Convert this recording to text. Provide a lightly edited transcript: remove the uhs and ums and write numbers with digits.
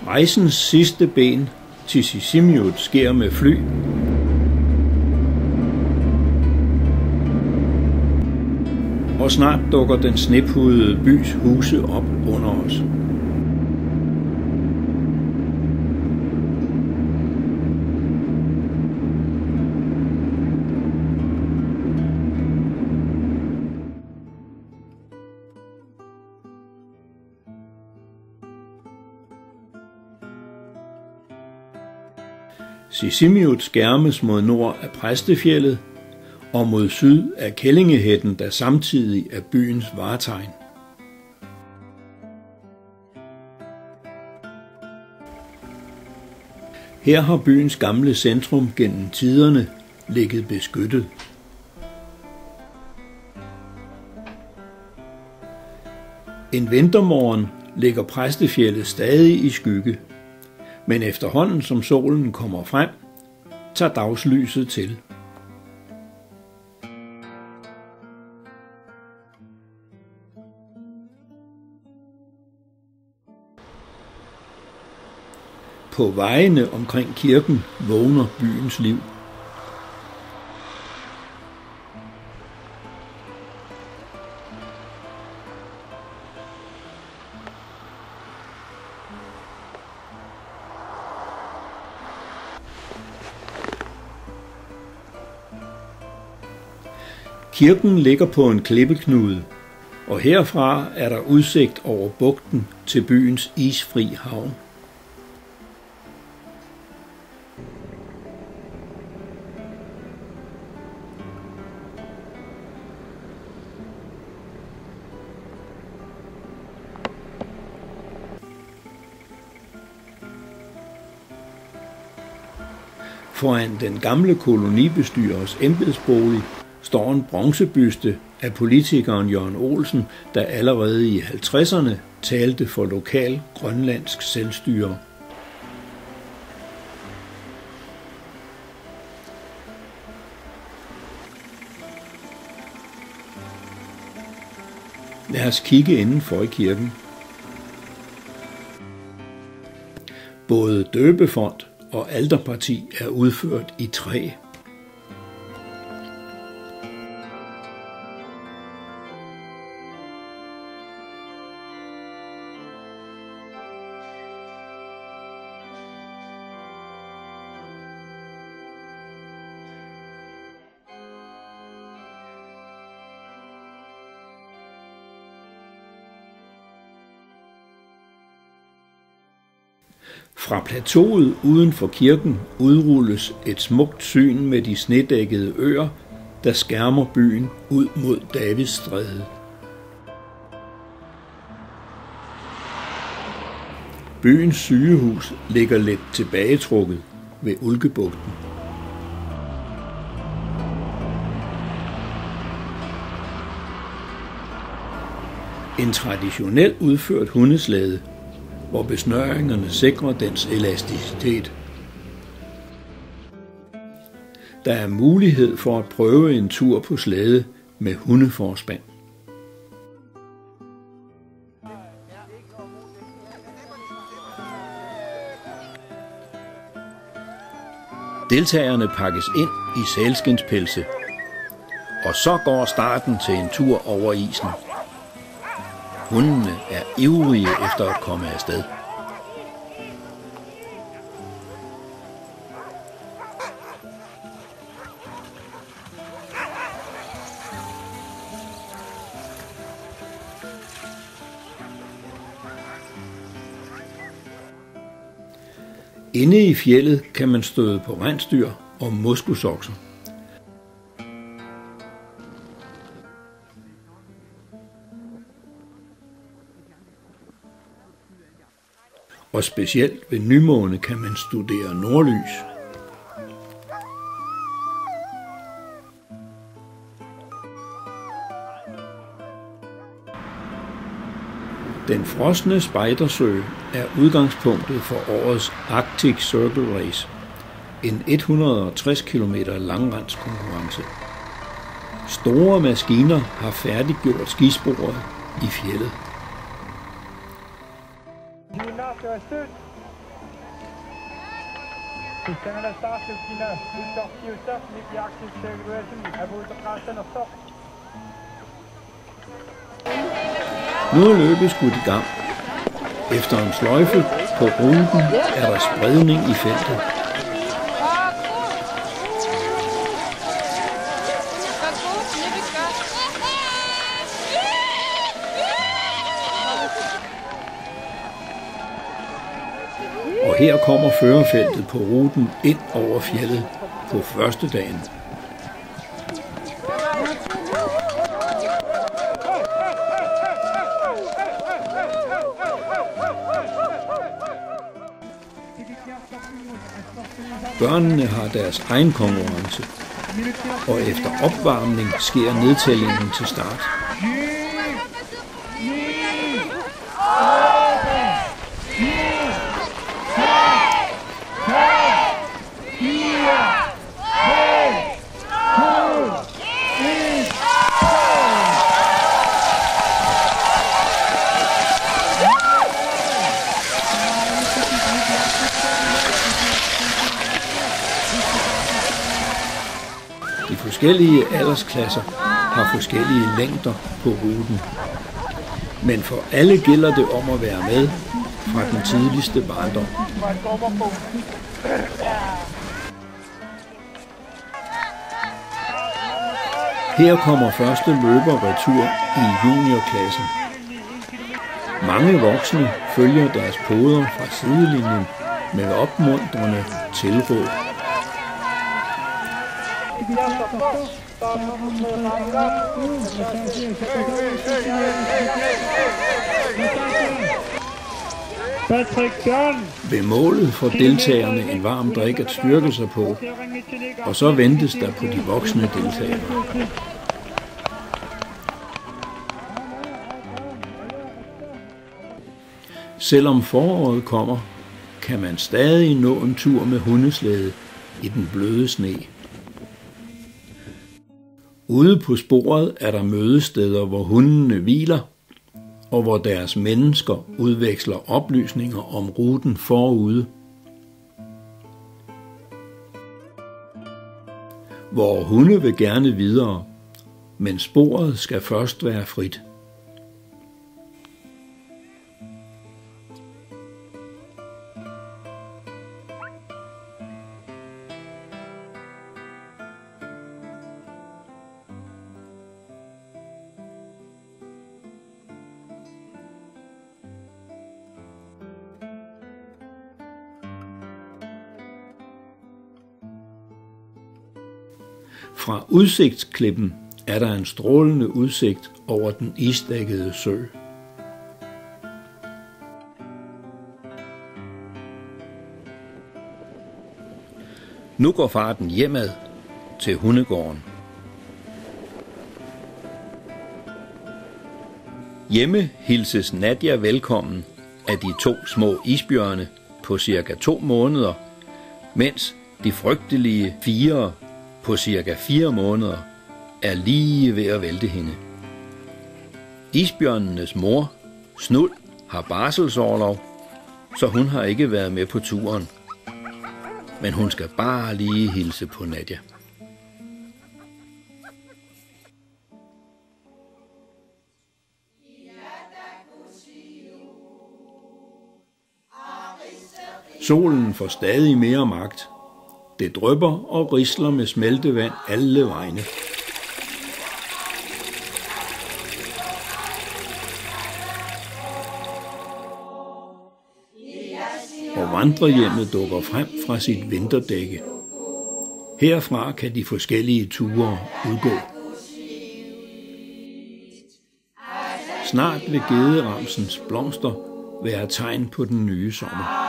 Rejsens sidste ben til Sisimiut sker med fly. Og snart dukker den snepudede bys huse op under os. Sisimiut skærmes mod nord af Præstefjeldet og mod syd af Kellingehætten, der samtidig er byens vartegn. Her har byens gamle centrum gennem tiderne ligget beskyttet. En vintermorgen ligger Præstefjeldet stadig i skygge, men efterhånden som solen kommer frem, tager dagslyset til. På vejene omkring kirken vågner byens liv. Kirken ligger på en klippeknude, og herfra er der udsigt over bugten til byens isfri havn. Foran den gamle kolonibestyrers embedsbolig står en bronzebyste af politikeren Jørgen Olsen, der allerede i 50'erne talte for lokal grønlandsk selvstyre. Lad os kigge indenfor i kirken. Både døbefont og alterparti er udført i træ. Fra plateauet uden for kirken udrulles et smukt syn med de snedækkede øer, der skærmer byen ud mod Davidsstrædet. Byens sygehus ligger lidt tilbagetrukket ved Ulkebugten. En traditionelt udført hundeslæde, hvor besnøringerne sikrer dens elasticitet. Der er mulighed for at prøve en tur på slæde med hundeforspand. Deltagerne pakkes ind i sælskindspelse, og så går starten til en tur over isen. Hundene er ivrige efter at komme afsted. Inde i fjeldet kan man støde på rensdyr og moskusokser. Og specielt ved nymåne kan man studere nordlys. Den frosne Spejdersø er udgangspunktet for årets Arctic Circle Race, en 160 km langrenskonkurrence. Store maskiner har færdiggjort skisporet i fjeldet. Nu er løbet skudt i gang. Efter en sløjfe på ruten er der spredning i feltet. Og her kommer førerfeltet på ruten ind over fjeldet på første dagen. Børnene har deres egen konkurrence, og efter opvarmning sker nedtællingen til start. De forskellige aldersklasser har forskellige længder på ruten. Men for alle gælder det om at være med fra den tidligste barndom. Her kommer første løber retur i juniorklassen. Mange voksne følger deres poder fra sidelinjen med opmuntrende tilråb. Ved målet får deltagerne en varm drik at styrke sig på, og så ventes der på de voksne deltagere. Selvom foråret kommer, kan man stadig nå en tur med hundeslæde i den bløde sne. Ude på sporet er der mødesteder, hvor hundene hviler, og hvor deres mennesker udveksler oplysninger om ruten forude. Vore hunde vil gerne videre, men sporet skal først være frit. Fra udsigtsklippen er der en strålende udsigt over den isdækkede sø. Nu går farten hjemad til hundegården. Hjemme hilses Nadia velkommen af de 2 små isbjørne på cirka 2 måneder, mens de frygtelige 4 på cirka 4 måneder er lige ved at vælte hende. Isbjørnenes mor, Snuld, har barselsorlov, så hun har ikke været med på turen. Men hun skal bare lige hilse på Nadia. Solen får stadig mere magt. Det drypper og risler med smeltevand alle vegne. Og vandrehjemmet dukker frem fra sit vinterdække. Herfra kan de forskellige ture udgå. Snart vil gederamsens blomster være tegn på den nye sommer.